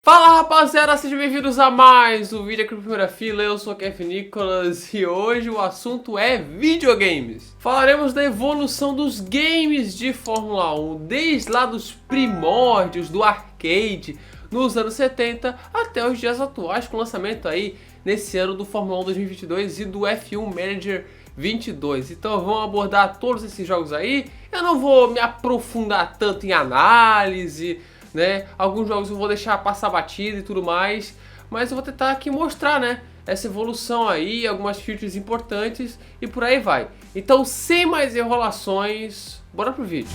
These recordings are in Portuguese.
Fala rapaziada, sejam bem-vindos a mais um vídeo aqui na primeira fila. Eu sou o Kevin Nicholas e hoje o assunto é videogames. Falaremos da evolução dos games de Fórmula 1, desde lá dos primórdios do arcade, nos anos 70 até os dias atuais, com o lançamento aí nesse ano do Fórmula 1 2022 e do F1 Manager 22. Então vamos abordar todos esses jogos aí. Eu não vou me aprofundar tanto em análise, né? Alguns jogos eu vou deixar passar batida e tudo mais, mas eu vou tentar aqui mostrar, né, essa evolução aí, algumas features importantes e por aí vai. Então, sem mais enrolações, bora pro vídeo.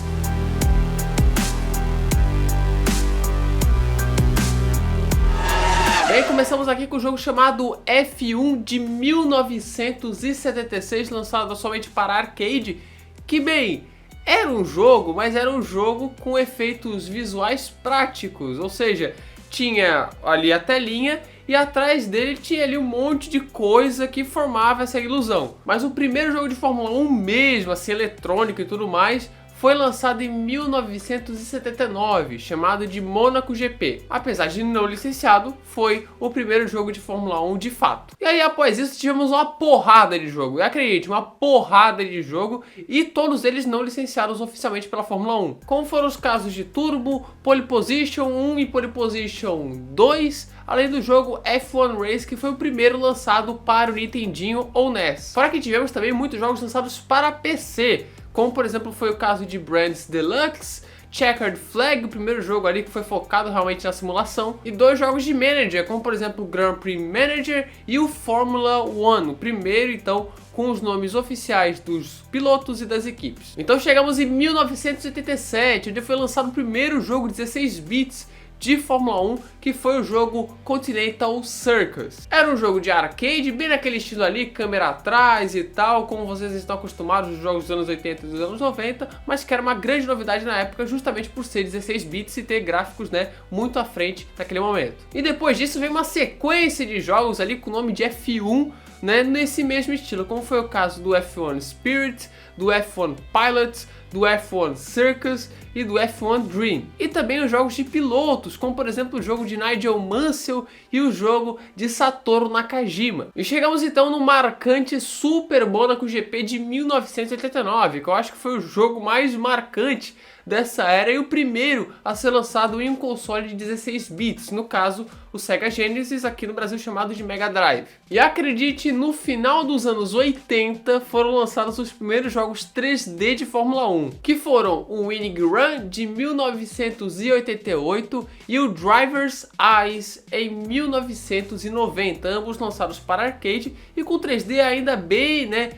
E aí começamos aqui com o jogo chamado F1 de 1976, lançado somente para arcade, que bem, era um jogo, mas era um jogo com efeitos visuais práticos, ou seja, tinha ali a telinha e atrás dele tinha ali um monte de coisa que formava essa ilusão. Mas o primeiro jogo de Fórmula 1 mesmo, assim, eletrônico e tudo mais, foi lançado em 1979, chamado de Monaco GP. Apesar de não licenciado, foi o primeiro jogo de Fórmula 1 de fato. E aí após isso tivemos uma porrada de jogo, e acredite, uma porrada de jogo, e todos eles não licenciados oficialmente pela Fórmula 1. Como foram os casos de Turbo, Pole Position 1 e Pole Position 2, além do jogo F1 Race, que foi o primeiro lançado para o Nintendinho ou NES. Fora que tivemos também muitos jogos lançados para PC, como por exemplo foi o caso de Brands Deluxe, Checkered Flag, o primeiro jogo ali que foi focado realmente na simulação, e dois jogos de Manager, como por exemplo o Grand Prix Manager e o Formula 1, o primeiro então com os nomes oficiais dos pilotos e das equipes. Então chegamos em 1987, onde foi lançado o primeiro jogo 16 bits de Fórmula 1, que foi o jogo Continental Circus. Era um jogo de arcade, bem naquele estilo ali, câmera atrás e tal, como vocês estão acostumados nos jogos dos anos 80 e dos anos 90, mas que era uma grande novidade na época, justamente por ser 16 bits e ter gráficos, né, muito à frente naquele momento. E depois disso veio uma sequência de jogos ali com o nome de F1, né, nesse mesmo estilo, como foi o caso do F1 Spirit, do F1 Pilot, do F1 Circus e do F1 Dream. E também os jogos de pilotos, como por exemplo o jogo de Nigel Mansell e o jogo de Satoru Nakajima. E chegamos então no marcante Super Monaco GP de 1989, que eu acho que foi o jogo mais marcante dessa era e o primeiro a ser lançado em um console de 16 bits, no caso o Sega Genesis, aqui no Brasil chamado de Mega Drive. E acredite, no final dos anos 80 foram lançados os primeiros jogos 3D de Fórmula 1, que foram o Winning Run de 1988 e o Driver's Eyes em 1990, ambos lançados para arcade e com 3D ainda bem, né,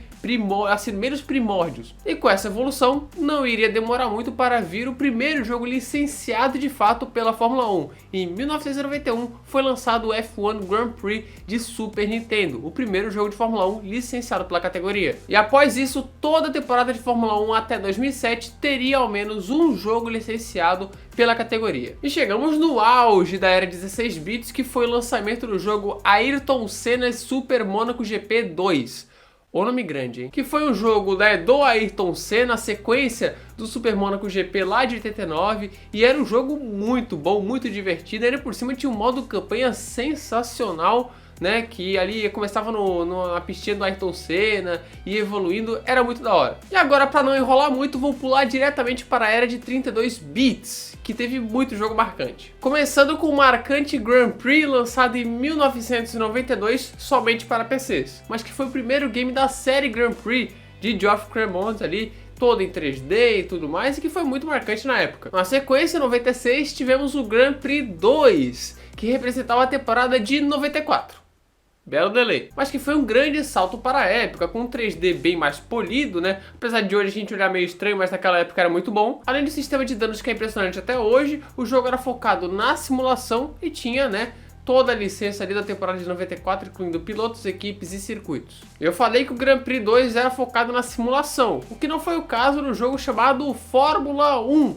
assim, primeiros primórdios. E com essa evolução, não iria demorar muito para vir o primeiro jogo licenciado de fato pela Fórmula 1. Em 1991 foi lançado o F1 Grand Prix de Super Nintendo, o primeiro jogo de Fórmula 1 licenciado pela categoria. E após isso, toda a temporada de Fórmula 1 até 2007 teria ao menos um jogo licenciado pela categoria. E chegamos no auge da era 16 bits, que foi o lançamento do jogo Ayrton Senna Super Monaco GP 2. O nome grande, hein? Que foi um jogo, né, do Ayrton Senna, a sequência do Super Monaco GP lá de 89, e era um jogo muito bom, muito divertido. Ele por cima tinha um modo campanha sensacional, né, que ali começava na pistinha do Ayrton Senna e evoluindo, era muito da hora. E agora, para não enrolar muito, vou pular diretamente para a era de 32 bits, que teve muito jogo marcante. Começando com o marcante Grand Prix, lançado em 1992 somente para PCs, mas que foi o primeiro game da série Grand Prix de Geoff Cremont ali, todo em 3D e tudo mais, e que foi muito marcante na época. Na sequência, em 96, tivemos o Grand Prix 2, que representava a temporada de 94. Belo delay. Mas que foi um grande salto para a época, com um 3D bem mais polido, né? Apesar de hoje a gente olhar meio estranho, mas naquela época era muito bom. Além do sistema de danos que é impressionante até hoje, o jogo era focado na simulação e tinha, né, toda a licença ali da temporada de 94, incluindo pilotos, equipes e circuitos. Eu falei que o Grand Prix 2 era focado na simulação, o que não foi o caso no jogo chamado Fórmula 1,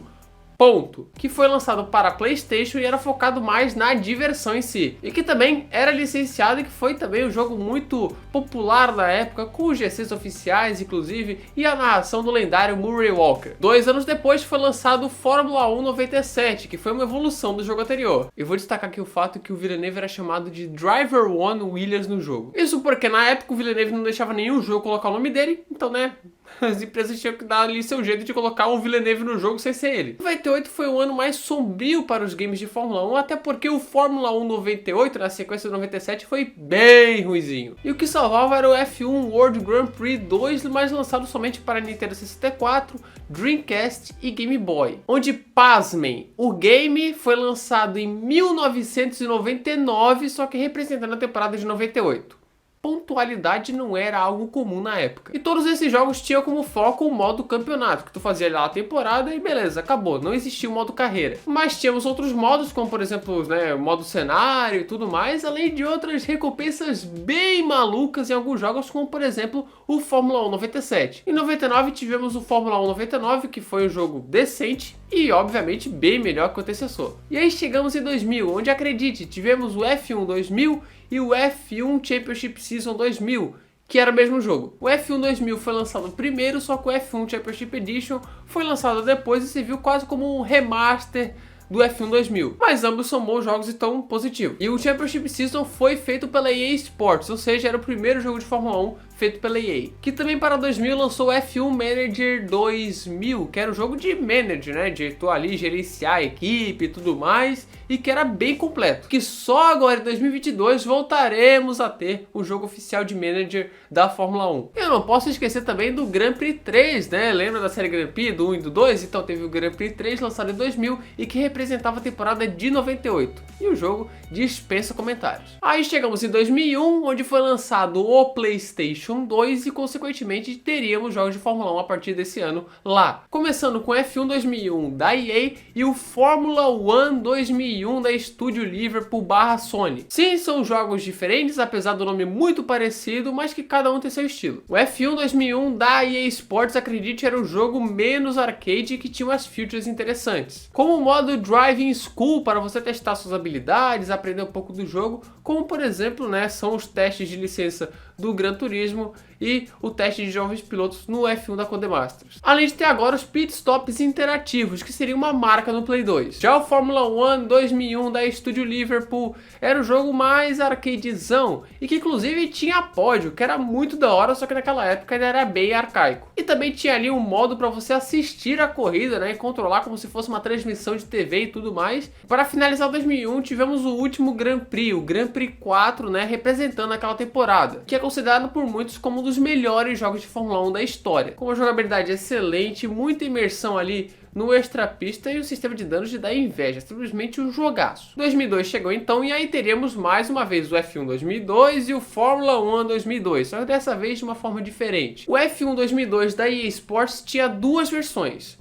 ponto, que foi lançado para PlayStation e era focado mais na diversão em si, e que também era licenciado e que foi também um jogo muito popular na época, com os GCs oficiais inclusive, e a narração do lendário Murray Walker. 2 anos depois foi lançado o Fórmula 1 97, que foi uma evolução do jogo anterior. Eu vou destacar aqui o fato que o Villeneuve era chamado de Driver One Williams no jogo. Isso porque na época o Villeneuve não deixava nenhum jogo colocar o nome dele, então né, as empresas tinham que dar ali seu jeito de colocar o Villeneuve no jogo sem ser ele. 98 foi o ano mais sombrio para os games de Fórmula 1, até porque o Fórmula 1 98, na sequência do 97, foi bem ruizinho. E o que salvava era o F1 World Grand Prix 2, mas lançado somente para Nintendo 64, Dreamcast e Game Boy. Onde, pasmem, o game foi lançado em 1999, só que representando a temporada de 98. Pontualidade não era algo comum na época. E todos esses jogos tinham como foco o modo campeonato, que tu fazia lá a temporada e beleza, acabou. Não existia o modo carreira. Mas tínhamos outros modos, como por exemplo, né, o modo cenário e tudo mais, além de outras recompensas bem malucas em alguns jogos, como por exemplo o Fórmula 1 97. Em 99 tivemos o Fórmula 1 99, que foi um jogo decente e obviamente bem melhor que o antecessor. E aí chegamos em 2000, onde acredite, tivemos o F1 2000 e o F1 Championship Season 2000, que era o mesmo jogo. O F1 2000 foi lançado primeiro, só que o F1 Championship Edition foi lançado depois e se viu quase como um remaster do F1 2000, mas ambos são bons jogos e tão positivos. E o Championship Season foi feito pela EA Sports, ou seja, era o primeiro jogo de Fórmula 1 feito pela EA. Que também para 2000 lançou o F1 Manager 2000, que era um jogo de manager, né, de tu ali gerenciar a equipe e tudo mais, e que era bem completo. Que só agora em 2022 voltaremos a ter o jogo oficial de manager da Fórmula 1. Eu não posso esquecer também do Grand Prix 3, né, lembra da série Grand Prix, do 1 e do 2? Então teve o Grand Prix 3 lançado em 2000 e que representava a temporada de 98. E o jogo dispensa comentários. Aí chegamos em 2001, onde foi lançado o PlayStation 2 e consequentemente teríamos jogos de Fórmula 1 a partir desse ano lá. Começando com F1 2001 da EA e o Fórmula 1 2001 da Estúdio Liverpool / Sony. Sim, são jogos diferentes, apesar do nome muito parecido, mas que cada um tem seu estilo. O F1 2001 da EA Sports, acredite, era um jogo menos arcade e que tinha umas features interessantes. Como o modo Driving School para você testar suas habilidades, aprender um pouco do jogo, como por exemplo, né, são os testes de licença do Gran Turismo e o teste de jovens pilotos no F1 da Codemasters. Além de ter agora os pit stops interativos, que seria uma marca no Play 2. Já o Fórmula 1 2001 da Estúdio Liverpool era o jogo mais arcadezão e que inclusive tinha pódio, que era muito da hora, só que naquela época ainda era bem arcaico. E também tinha ali um modo para você assistir a corrida, né, e controlar como se fosse uma transmissão de TV e tudo mais. Para finalizar 2001 tivemos o último Grand Prix, o Grand Prix 4, né, representando aquela temporada, que é considerado por muitos como um dos melhores jogos de Fórmula 1 da história, com uma jogabilidade excelente, muita imersão ali no extra-pista e um sistema de danos de dar inveja, simplesmente um jogaço. 2002 chegou então e aí teríamos mais uma vez o F1 2002 e o Fórmula 1 2002, só que dessa vez de uma forma diferente. O F1 2002 da EA Sports tinha duas versões,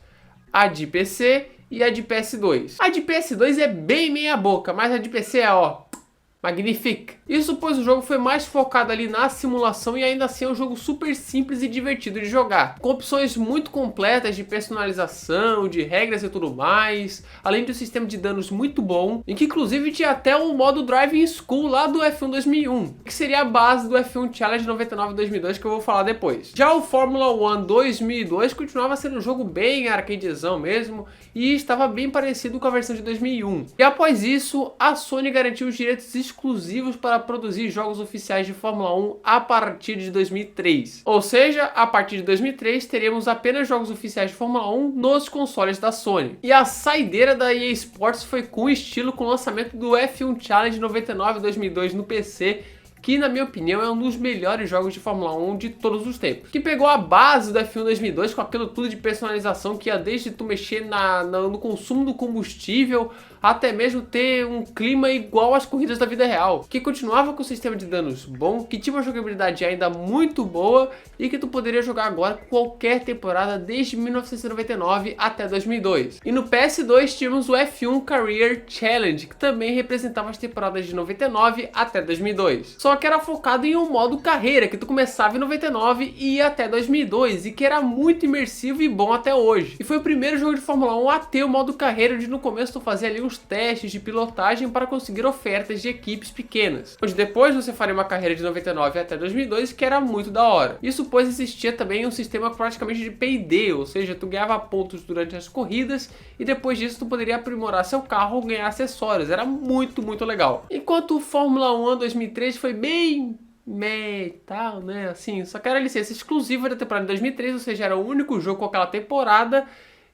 a de PC e a de PS2. A de PS2 é bem meia boca, mas a de PC é magnifique. Isso pois o jogo foi mais focado ali na simulação e ainda assim é um jogo super simples e divertido de jogar, com opções muito completas de personalização, de regras e tudo mais, além de um sistema de danos muito bom, em que inclusive tinha até o modo Driving School lá do F1 2001, que seria a base do F1 Challenge 99 2002 que eu vou falar depois. Já o Fórmula 1 2002 continuava sendo um jogo bem arcadezão mesmo e estava bem parecido com a versão de 2001. E após isso, a Sony garantiu os direitos exclusivos para produzir jogos oficiais de Fórmula 1 a partir de 2003. Ou seja, a partir de 2003 teríamos apenas jogos oficiais de Fórmula 1 nos consoles da Sony. E a saideira da EA Sports foi com estilo com o lançamento do F1 Challenge 99 2002 no PC, que na minha opinião é um dos melhores jogos de Fórmula 1 de todos os tempos. Que pegou a base do F1 2002 com aquilo tudo de personalização que ia desde tu mexer no consumo do combustível até mesmo ter um clima igual às corridas da vida real, que continuava com o sistema de danos bom, que tinha uma jogabilidade ainda muito boa e que tu poderia jogar agora qualquer temporada desde 1999 até 2002. E no PS2 tínhamos o F1 Career Challenge, que também representava as temporadas de 99 até 2002. Só que era focado em um modo carreira, que tu começava em 99 e ia até 2002, e que era muito imersivo e bom até hoje. E foi o primeiro jogo de Fórmula 1 a ter o modo carreira, onde no começo tu fazia ali uns testes de pilotagem para conseguir ofertas de equipes pequenas, onde depois você faria uma carreira de 99 até 2002, que era muito da hora. Isso pois existia também um sistema praticamente de Payday, ou seja, tu ganhava pontos durante as corridas e depois disso tu poderia aprimorar seu carro ou ganhar acessórios. Era muito legal. Enquanto o Fórmula 1 2003 foi bem tal, né, assim, só que era licença exclusiva da temporada de 2003, ou seja, era o único jogo com aquela temporada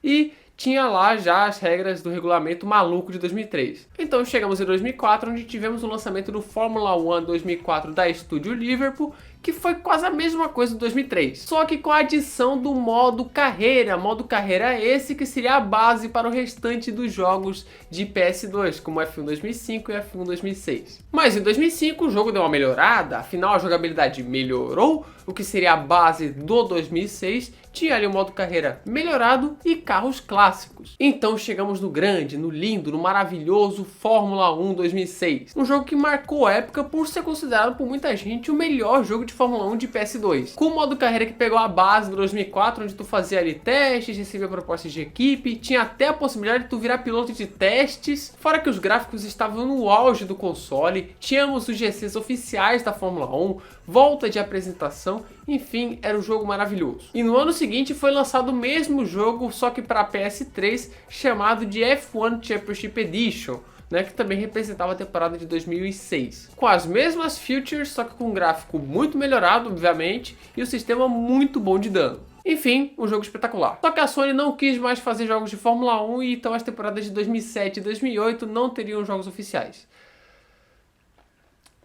e tinha lá já as regras do regulamento maluco de 2003. Então chegamos em 2004, onde tivemos o lançamento do Fórmula 1 2004 da Estúdio Liverpool, que foi quase a mesma coisa do 2003, só que com a adição do modo carreira esse que seria a base para o restante dos jogos de PS2, como F1 2005 e F1 2006. Mas em 2005 o jogo deu uma melhorada, afinal a jogabilidade melhorou, o que seria a base do 2006, tinha ali o modo carreira melhorado e carros clássicos. Então chegamos no grande, no lindo, no maravilhoso Fórmula 1 2006. Um jogo que marcou a época por ser considerado por muita gente o melhor jogo de Fórmula 1 de PS2. Com o modo carreira que pegou a base do 2004, onde tu fazia ali testes, recebia propostas de equipe, tinha até a possibilidade de tu virar piloto de testes, fora que os gráficos estavam no auge do console, tínhamos os GCs oficiais da Fórmula 1, volta de apresentação, enfim, era um jogo maravilhoso. E no ano seguinte foi lançado o mesmo jogo, só que para PS3, chamado de F1 Championship Edition, né, que também representava a temporada de 2006. Com as mesmas features, só que com um gráfico muito melhorado, obviamente, e um sistema muito bom de dano. Enfim, um jogo espetacular. Só que a Sony não quis mais fazer jogos de Fórmula 1 e então as temporadas de 2007 e 2008 não teriam jogos oficiais.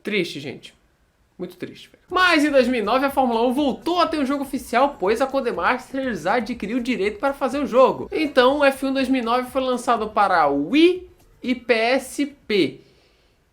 Triste, gente. Muito triste, velho. Mas em 2009 a Fórmula 1 voltou a ter um jogo oficial, pois a Codemasters adquiriu o direito para fazer o jogo. Então o F1 2009 foi lançado para Wii e PSP.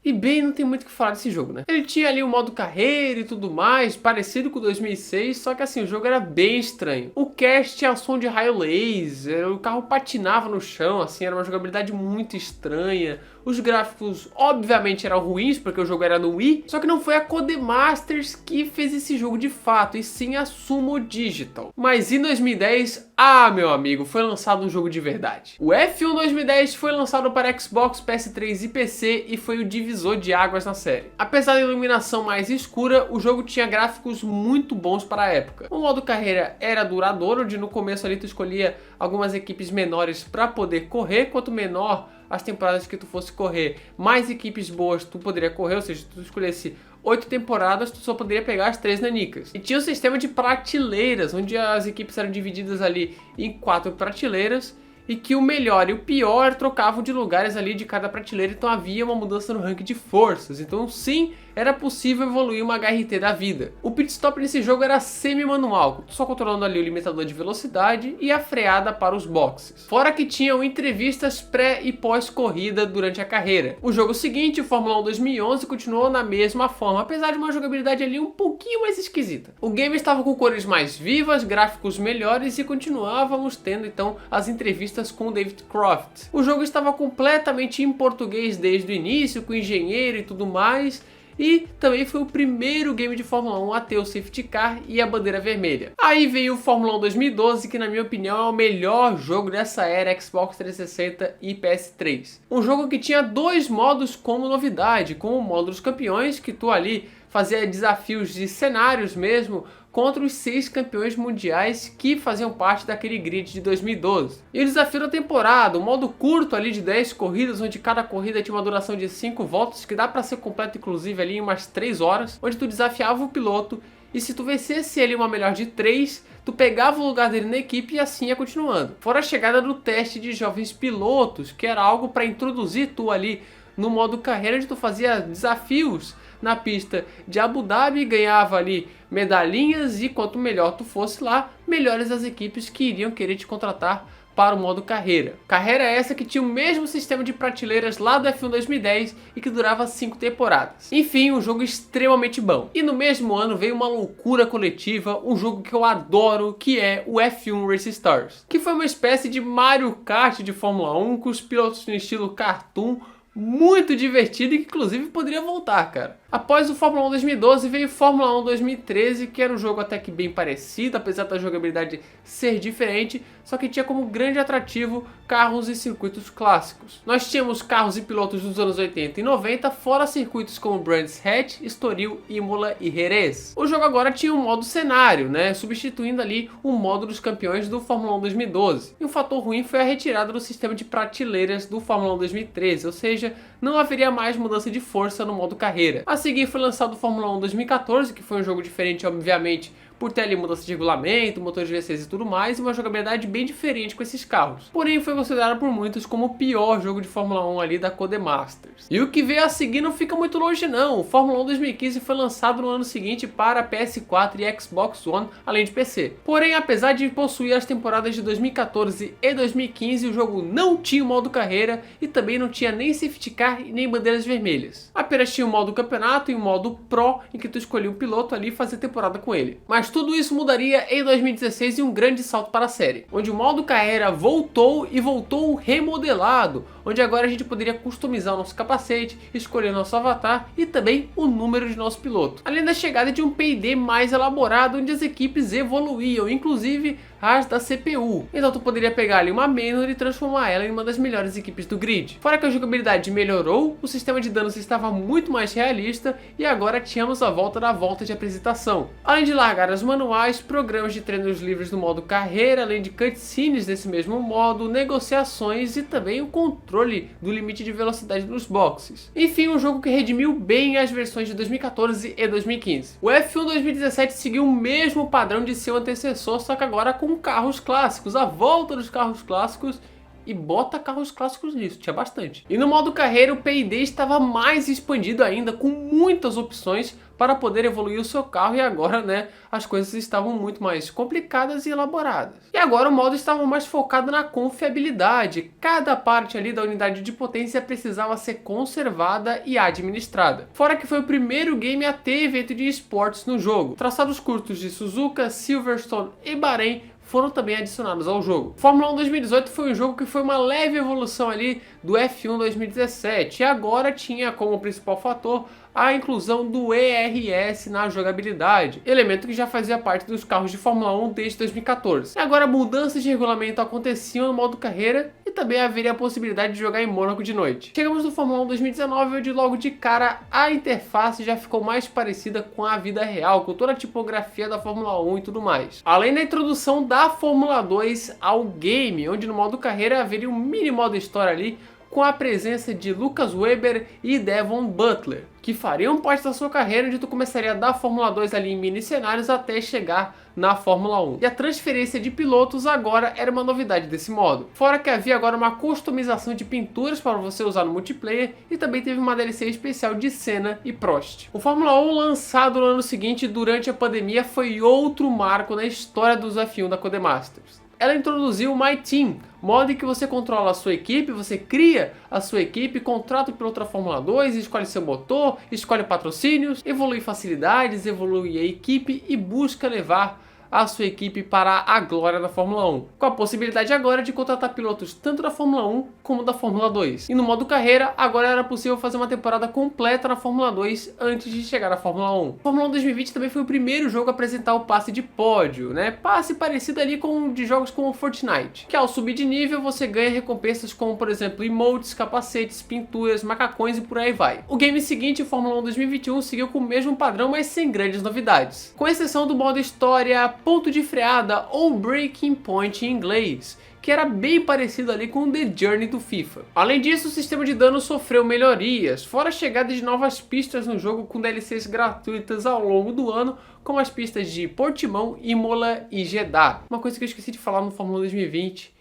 E bem, não tem muito o que falar desse jogo, né? Ele tinha ali o modo carreira e tudo mais, parecido com o 2006, só que assim, o jogo era bem estranho. O cast tinha som de raio laser, o carro patinava no chão, assim, era uma jogabilidade muito estranha. Os gráficos, obviamente, eram ruins, porque o jogo era no Wii, só que não foi a Codemasters que fez esse jogo de fato, e sim a Sumo Digital. Mas em 2010, meu amigo, foi lançado um jogo de verdade. O F1 2010 foi lançado para Xbox, PS3 e PC e foi o divisor de águas na série. Apesar da iluminação mais escura, o jogo tinha gráficos muito bons para a época. O modo carreira era duradouro, onde no começo ali tu escolhia algumas equipes menores para poder correr, quanto menor as temporadas que tu fosse correr, mais equipes boas tu poderia correr, ou seja, se tu escolhesse 8 temporadas, tu só poderia pegar as 3 nanicas. E tinha um sistema de prateleiras, onde as equipes eram divididas ali em 4 prateleiras, e que o melhor e o pior trocavam de lugares ali de cada prateleira, então havia uma mudança no ranking de forças. Então sim, era possível evoluir uma HRT da vida. O pit stop nesse jogo era semi-manual, só controlando ali o limitador de velocidade e a freada para os boxes. Fora que tinham entrevistas pré e pós-corrida durante a carreira. O jogo seguinte, o Fórmula 1 2011, continuou na mesma forma, apesar de uma jogabilidade ali um pouquinho mais esquisita. O game estava com cores mais vivas, gráficos melhores e continuávamos tendo então as entrevistas com o David Croft. O jogo estava completamente em português desde o início, com engenheiro e tudo mais, e também foi o primeiro game de Fórmula 1 a ter o safety car e a bandeira vermelha. Aí veio o Fórmula 1 2012, que na minha opinião é o melhor jogo dessa era Xbox 360 e PS3. Um jogo que tinha 2 modos como novidade, com o modo dos campeões, que tu ali fazia desafios de cenários mesmo, contra os 6 campeões mundiais que faziam parte daquele grid de 2012. E o desafio da temporada, um modo curto ali de 10 corridas, onde cada corrida tinha uma duração de 5 voltas, que dá para ser completo inclusive ali em umas 3 horas, onde tu desafiava o piloto e se tu vencesse ele uma melhor de 3, tu pegava o lugar dele na equipe e assim ia continuando. Fora a chegada do teste de jovens pilotos, que era algo para introduzir tu ali no modo carreira, onde tu fazia desafios na pista de Abu Dhabi, ganhava ali medalhinhas e quanto melhor tu fosse lá, melhores as equipes que iriam querer te contratar para o modo carreira. Carreira essa que tinha o mesmo sistema de prateleiras lá do F1 2010 e que durava 5 temporadas. Enfim, um jogo extremamente bom. E no mesmo ano veio uma loucura coletiva, um jogo que eu adoro, que é o F1 Race Stars, que foi uma espécie de Mario Kart de Fórmula 1 com os pilotos no estilo cartoon, muito divertido e que inclusive poderia voltar, cara. Após o Fórmula 1 2012 veio Fórmula 1 2013, que era um jogo até que bem parecido, apesar da jogabilidade ser diferente, só que tinha como grande atrativo carros e circuitos clássicos. Nós tínhamos carros e pilotos dos anos 80 e 90, fora circuitos como Brands Hatch, Estoril, Imola e Jerez. O jogo agora tinha um modo cenário, né, substituindo ali o modo dos campeões do Fórmula 1 2012. E o fator ruim foi a retirada do sistema de prateleiras do Fórmula 1 2013, ou seja, não haveria mais mudança de força no modo carreira. A seguir foi lançado o Fórmula 1 2014, que foi um jogo diferente, obviamente, por ter ali mudança de regulamento, motores V6 e tudo mais, e uma jogabilidade bem diferente com esses carros. Porém, foi considerado por muitos como o pior jogo de Fórmula 1 ali da Codemasters. E o que veio a seguir não fica muito longe não. O Fórmula 1 2015 foi lançado no ano seguinte para PS4 e Xbox One, além de PC. Porém, apesar de possuir as temporadas de 2014 e 2015, o jogo não tinha o modo carreira e também não tinha nem safety car e nem bandeiras vermelhas. Apenas tinha o modo campeonato e o modo Pro, em que tu escolhia um piloto ali e fazia temporada com ele. Mas tudo isso mudaria em 2016 e um grande salto para a série, onde o modo carreira voltou e voltou remodelado, onde agora a gente poderia customizar o nosso capacete, escolher nosso avatar e também o número de nosso piloto. Além da chegada de um P&D mais elaborado, onde as equipes evoluíam, inclusive as da CPU. Então tu poderia pegar ali uma Manor e transformar ela em uma das melhores equipes do grid. Fora que a jogabilidade melhorou, o sistema de danos estava muito mais realista e agora tínhamos a volta da volta de apresentação. Além de largar as manuais, programas de treinos livres no modo carreira, além de cutscenes nesse mesmo modo, negociações e também o controle do limite de velocidade nos boxes. Enfim, um jogo que redimiu bem as versões de 2014 e 2015. O F1 2017 seguiu o mesmo padrão de seu antecessor, só que agora com carros clássicos, a volta dos carros clássicos, e bota carros clássicos nisso, tinha bastante. E no modo carreira o P&D estava mais expandido ainda, com muitas opções para poder evoluir o seu carro, e agora, né, as coisas estavam muito mais complicadas e elaboradas. E agora o modo estava mais focado na confiabilidade, cada parte ali da unidade de potência precisava ser conservada e administrada. Fora que foi o primeiro game a ter evento de esportes no jogo. Traçados curtos de Suzuka, Silverstone e Bahrein foram também adicionados ao jogo. Fórmula 1 2018 foi um jogo que foi uma leve evolução ali do F1 2017 e agora tinha como principal fator a inclusão do ERS na jogabilidade, elemento que já fazia parte dos carros de Fórmula 1 desde 2014. E agora mudanças de regulamento aconteciam no modo carreira e também haveria a possibilidade de jogar em Mônaco de noite. Chegamos no Fórmula 1 2019, onde logo de cara a interface já ficou mais parecida com a vida real, com toda a tipografia da Fórmula 1 e tudo mais. Além da introdução da Fórmula 2 ao game, onde no modo carreira haveria um mini modo história ali, com a presença de Lucas Weber e Devon Butler, que fariam parte da sua carreira, onde tu começaria da Fórmula 2 ali em mini cenários até chegar na Fórmula 1. E a transferência de pilotos agora era uma novidade desse modo. Fora que havia agora uma customização de pinturas para você usar no multiplayer e também teve uma DLC especial de Senna e Prost. O Fórmula 1 lançado no ano seguinte durante a pandemia foi outro marco na história dos F1 da Codemasters. Ela introduziu o My Team, modo em que você controla a sua equipe, você cria a sua equipe, contrata o piloto da Fórmula 2, escolhe seu motor, escolhe patrocínios, evolui facilidades, evolui a equipe e busca levar a sua equipe para a glória da Fórmula 1, com a possibilidade agora de contratar pilotos tanto da Fórmula 1 como da Fórmula 2. E no modo carreira, agora era possível fazer uma temporada completa na Fórmula 2 antes de chegar à Fórmula 1. A Fórmula 1 2020 também foi o primeiro jogo a apresentar o passe de pódio, né? Passe parecido ali com de jogos como Fortnite, que ao subir de nível você ganha recompensas como, por exemplo, emotes, capacetes, pinturas, macacões e por aí vai. O game seguinte, o Fórmula 1 2021, seguiu com o mesmo padrão, mas sem grandes novidades, com exceção do modo história, ponto de freada ou breaking point em inglês, que era bem parecido ali com o The Journey do FIFA. Além disso, o sistema de dano sofreu melhorias, fora a chegada de novas pistas no jogo com DLCs gratuitas ao longo do ano, como as pistas de Portimão, Imola e Jeddah. Uma coisa que eu esqueci de falar no Fórmula 2020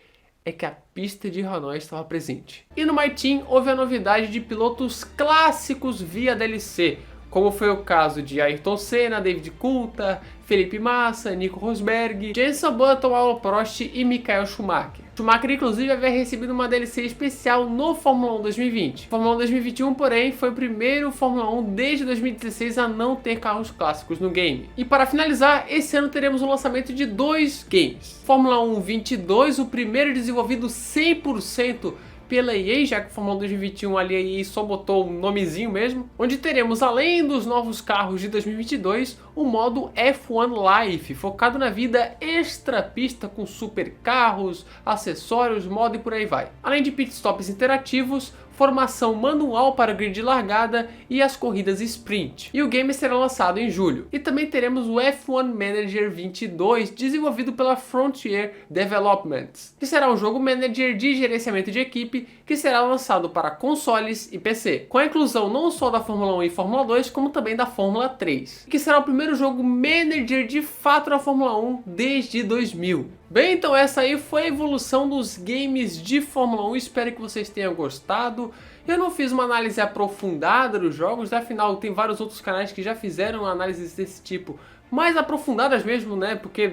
é que a pista de Hanoi estava presente. E no My Team houve a novidade de pilotos clássicos via DLC, como foi o caso de Ayrton Senna, David Coulthard, Felipe Massa, Nico Rosberg, Jenson Button, Alain Prost e Michael Schumacher. Schumacher, inclusive, havia recebido uma DLC especial no Fórmula 1 2020. Fórmula 1 2021, porém, foi o primeiro Fórmula 1 desde 2016 a não ter carros clássicos no game. E para finalizar, esse ano teremos o lançamento de 2 games. Fórmula 1 22, o primeiro desenvolvido 100% pela EA, já que o Fórmula 1 2021 ali a EA só botou um nomezinho mesmo, onde teremos, além dos novos carros de 2022, o modo F1 Life, focado na vida extra pista com super carros, acessórios, modo e por aí vai. Além de pitstops interativos, formação manual para grid de largada e as corridas sprint. E o game será lançado em julho. E também teremos o F1 Manager 22, desenvolvido pela Frontier Developments, que será um jogo manager de gerenciamento de equipe que será lançado para consoles e PC, com a inclusão não só da Fórmula 1 e Fórmula 2, como também da Fórmula 3, que será o primeiro jogo manager de fato na Fórmula 1 desde 2000. Bem, então essa aí foi a evolução dos games de Fórmula 1, espero que vocês tenham gostado. Eu não fiz uma análise aprofundada dos jogos, afinal tem vários outros canais que já fizeram análises desse tipo, mais aprofundadas mesmo, né? Porque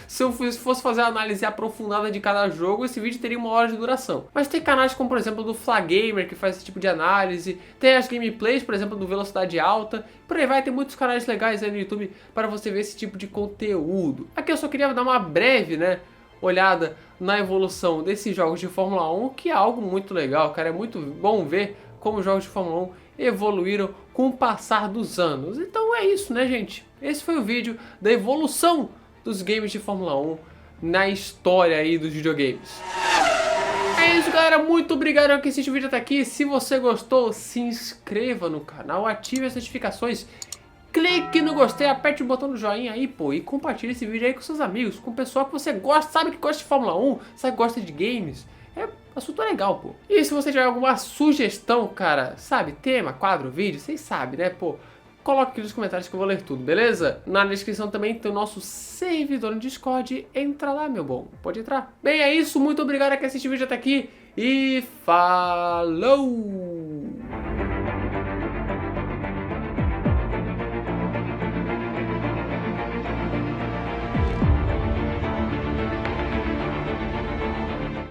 se eu fosse fazer a análise aprofundada de cada jogo, esse vídeo teria 1 hora de duração. Mas tem canais como, por exemplo, do Flagamer, que faz esse tipo de análise, tem as gameplays, por exemplo, do Velocidade Alta, por aí vai, tem muitos canais legais aí no YouTube para você ver esse tipo de conteúdo. Aqui eu só queria dar uma breve, né, olhada na evolução desses jogos de Fórmula 1, que é algo muito legal, cara, é muito bom ver como os jogos de Fórmula 1 evoluíram com o passar dos anos. Então é isso, né, gente? Esse foi o vídeo da evolução dos games de Fórmula 1 na história aí dos videogames. É isso, galera. Muito obrigado por assistir o vídeo até aqui. Se você gostou, se inscreva no canal, ative as notificações, clique no gostei, aperte o botão do joinha aí, pô, e compartilhe esse vídeo aí com seus amigos, com o pessoal que você gosta, sabe que gosta de Fórmula 1, sabe que gosta de games. É assunto legal, pô. E se você tiver alguma sugestão, cara, sabe, tema, quadro, vídeo, vocês sabem, né, pô, coloque aqui nos comentários que eu vou ler tudo, beleza? Na descrição também tem o nosso servidor no Discord, entra lá, meu bom, pode entrar. Bem, é isso, muito obrigado por assistir o vídeo até aqui e falou!